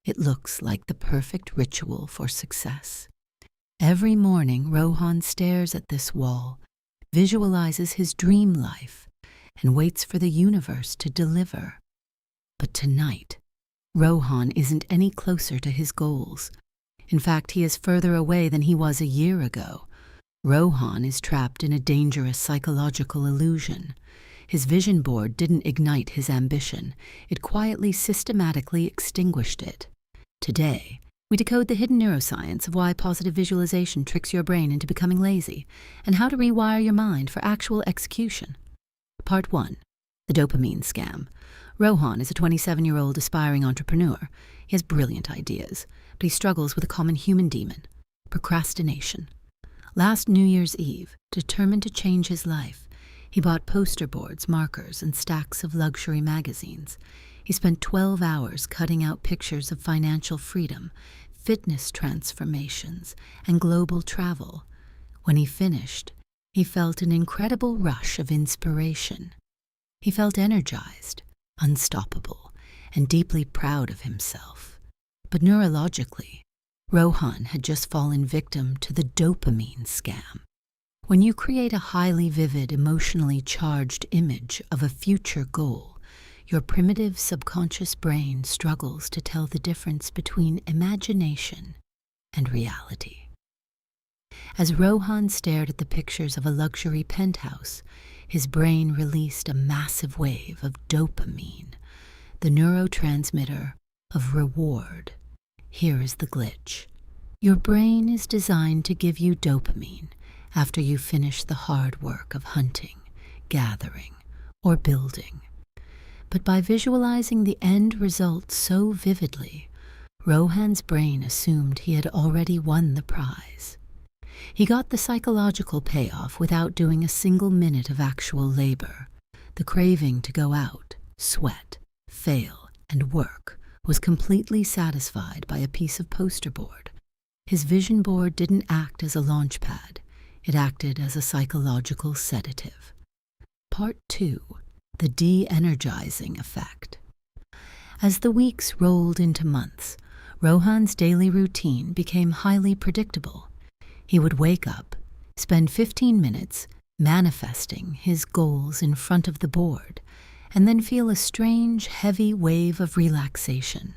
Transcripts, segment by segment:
It looks like the perfect ritual for success. Every morning, Rohan stares at this wall, visualizes his dream life, and waits for the universe to deliver. But tonight, Rohan isn't any closer to his goals. In fact, he is further away than he was a year ago. Rohan is trapped in a dangerous psychological illusion. His vision board didn't ignite his ambition. It quietly, systematically extinguished it. Today, we decode the hidden neuroscience of why positive visualization tricks your brain into becoming lazy, and how to rewire your mind for actual execution. Part 1. The Dopamine Scam. Rohan is a 27-year-old aspiring entrepreneur. He has brilliant ideas, but he struggles with a common human demon: procrastination. Last New Year's Eve, determined to change his life, he bought poster boards, markers, and stacks of luxury magazines. He spent 12 hours cutting out pictures of financial freedom, fitness transformations, and global travel. When he finished, he felt an incredible rush of inspiration. He felt energized, unstoppable, and deeply proud of himself. But neurologically, Rohan had just fallen victim to the dopamine scam. When you create a highly vivid, emotionally charged image of a future goal, your primitive subconscious brain struggles to tell the difference between imagination and reality. As Rohan stared at the pictures of a luxury penthouse, his brain released a massive wave of dopamine, the neurotransmitter of reward. Here is the glitch. Your brain is designed to give you dopamine after you finish the hard work of hunting, gathering, or building. But by visualizing the end result so vividly, Rohan's brain assumed he had already won the prize. He got the psychological payoff without doing a single minute of actual labor. The craving to go out, sweat, fail, and work was completely satisfied by a piece of poster board. His vision board didn't act as a launch pad. It acted as a psychological sedative. Part 2. The de-energizing effect. As the weeks rolled into months, Rohan's daily routine became highly predictable. He would wake up, spend 15 minutes manifesting his goals in front of the board, and then feel a strange, heavy wave of relaxation.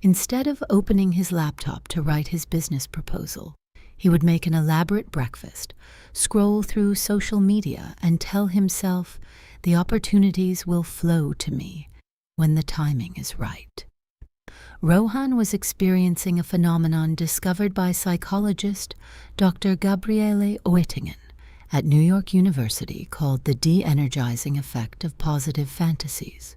Instead of opening his laptop to write his business proposal, he would make an elaborate breakfast, scroll through social media, and tell himself, "The opportunities will flow to me when the timing is right." Rohan was experiencing a phenomenon discovered by psychologist Dr. Gabriele Oettingen at New York University called the de-energizing effect of positive fantasies.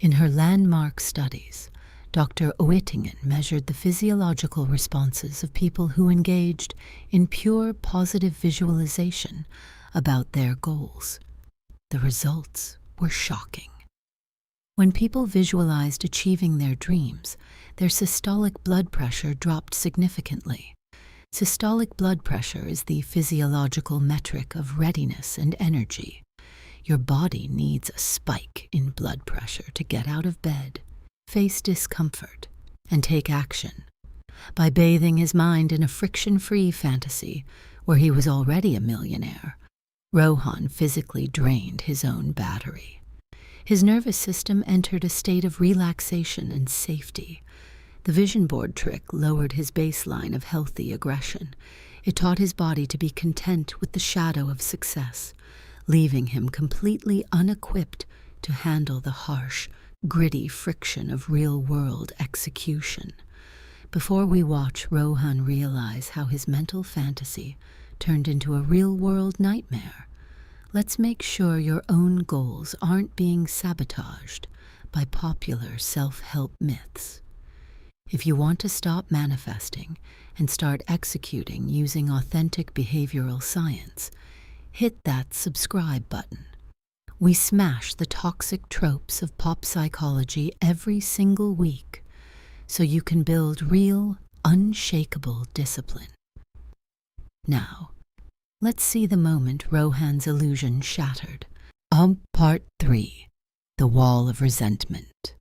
In her landmark studies, Dr. Oettingen measured the physiological responses of people who engaged in pure positive visualization about their goals. The results were shocking. When people visualized achieving their dreams, their systolic blood pressure dropped significantly. Systolic blood pressure is the physiological metric of readiness and energy. Your body needs a spike in blood pressure to get out of bed, face discomfort, and take action. By bathing his mind in a friction-free fantasy where he was already a millionaire, Rohan physically drained his own battery. His nervous system entered a state of relaxation and safety. The vision board trick lowered his baseline of healthy aggression. It taught his body to be content with the shadow of success, leaving him completely unequipped to handle the harsh, gritty friction of real-world execution. Before we watch Rohan realize how his mental fantasy turned into a real-world nightmare, let's make sure your own goals aren't being sabotaged by popular self-help myths. If you want to stop manifesting and start executing using authentic behavioral science, hit that subscribe button. We smash the toxic tropes of pop psychology every single week so you can build real, unshakable discipline. Now, let's see the moment Rohan's illusion shattered. Part 3. The Wall of Resentment.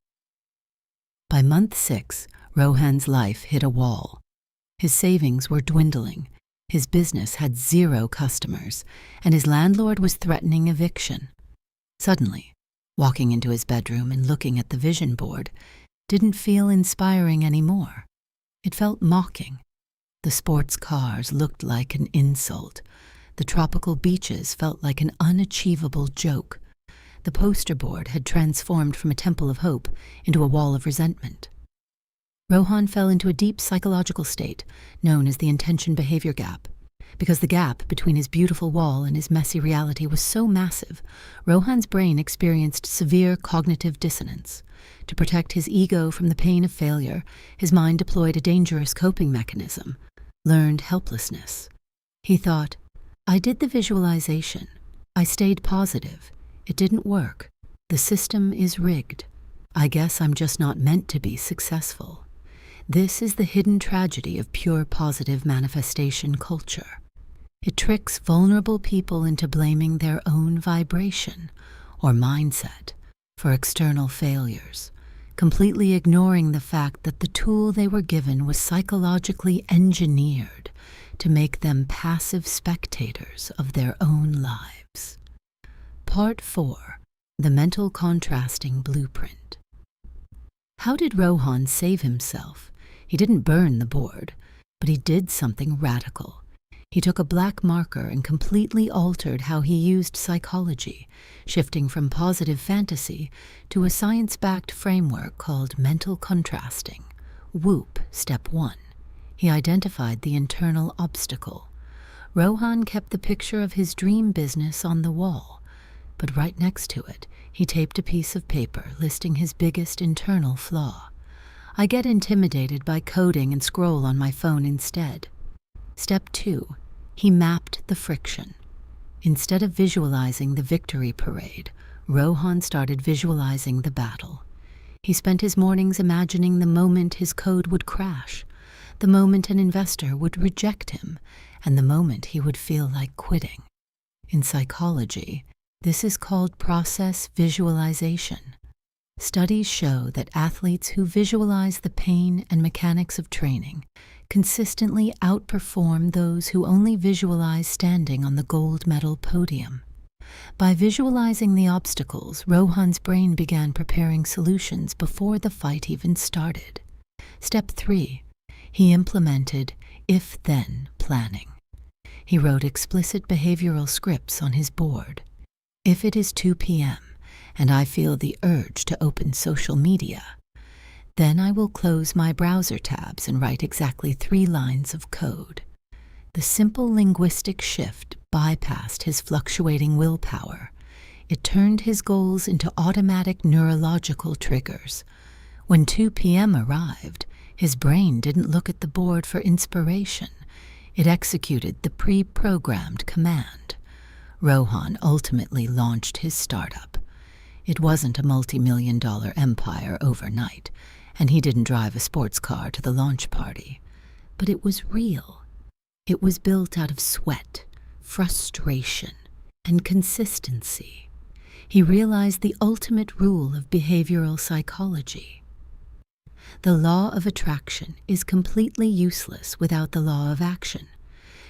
By month 6, Rohan's life hit a wall. His savings were dwindling, his business had 0 customers, and his landlord was threatening eviction. Suddenly, walking into his bedroom and looking at the vision board didn't feel inspiring anymore. It felt mocking. The sports cars looked like an insult. The tropical beaches felt like an unachievable joke. The poster board had transformed from a temple of hope into a wall of resentment. Rohan fell into a deep psychological state known as the intention-behavior gap. Because the gap between his beautiful wall and his messy reality was so massive, Rohan's brain experienced severe cognitive dissonance. To protect his ego from the pain of failure, his mind deployed a dangerous coping mechanism, learned helplessness. He thought, I did the visualization. I stayed positive. It didn't work. The system is rigged. I guess I'm just not meant to be successful. This is the hidden tragedy of pure positive manifestation culture. It tricks vulnerable people into blaming their own vibration or mindset for external failures, completely ignoring the fact that the tool they were given was psychologically engineered to make them passive spectators of their own lives. Part 4. The Mental Contrasting Blueprint. How did Rohan save himself? He didn't burn the board, but he did something radical. He took a black marker and completely altered how he used psychology, shifting from positive fantasy to a science-backed framework called mental contrasting. WOOP, Step 1. He identified the internal obstacle. Rohan kept the picture of his dream business on the wall, but right next to it, he taped a piece of paper listing his biggest internal flaw. I get intimidated by coding and scroll on my phone instead. Step 2. He mapped the friction. Instead of visualizing the victory parade, Rohan started visualizing the battle. He spent his mornings imagining the moment his code would crash, the moment an investor would reject him, and the moment he would feel like quitting. In psychology, this is called process visualization. Studies show that athletes who visualize the pain and mechanics of training consistently outperform those who only visualize standing on the gold medal podium. By visualizing the obstacles, Rohan's brain began preparing solutions before the fight even started. Step 3. He implemented if-then planning. He wrote explicit behavioral scripts on his board. If it is 2 p.m., and I feel the urge to open social media, then I will close my browser tabs and write exactly 3 lines of code. The simple linguistic shift bypassed his fluctuating willpower. It turned his goals into automatic neurological triggers. When 2 p.m. arrived, his brain didn't look at the board for inspiration. It executed the pre-programmed command. Rohan ultimately launched his startup. It wasn't a multi-million-dollar empire overnight, and he didn't drive a sports car to the launch party. But it was real. It was built out of sweat, frustration, and consistency. He realized the ultimate rule of behavioral psychology. The law of attraction is completely useless without the law of action.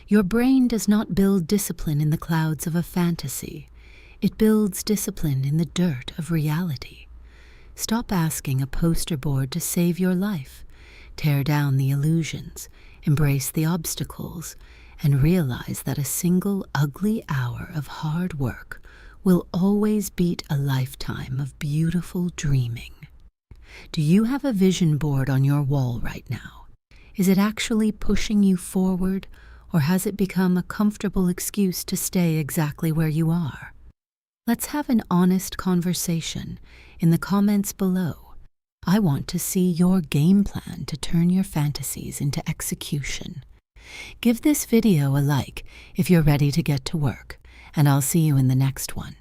Your brain does not build discipline in the clouds of a fantasy. It builds discipline in the dirt of reality. Stop asking a poster board to save your life. Tear down the illusions, embrace the obstacles, and realize that a single ugly hour of hard work will always beat a lifetime of beautiful dreaming. Do you have a vision board on your wall right now? Is it actually pushing you forward, or has it become a comfortable excuse to stay exactly where you are? Let's have an honest conversation in the comments below. I want to see your game plan to turn your fantasies into execution. Give this video a like if you're ready to get to work, and I'll see you in the next one.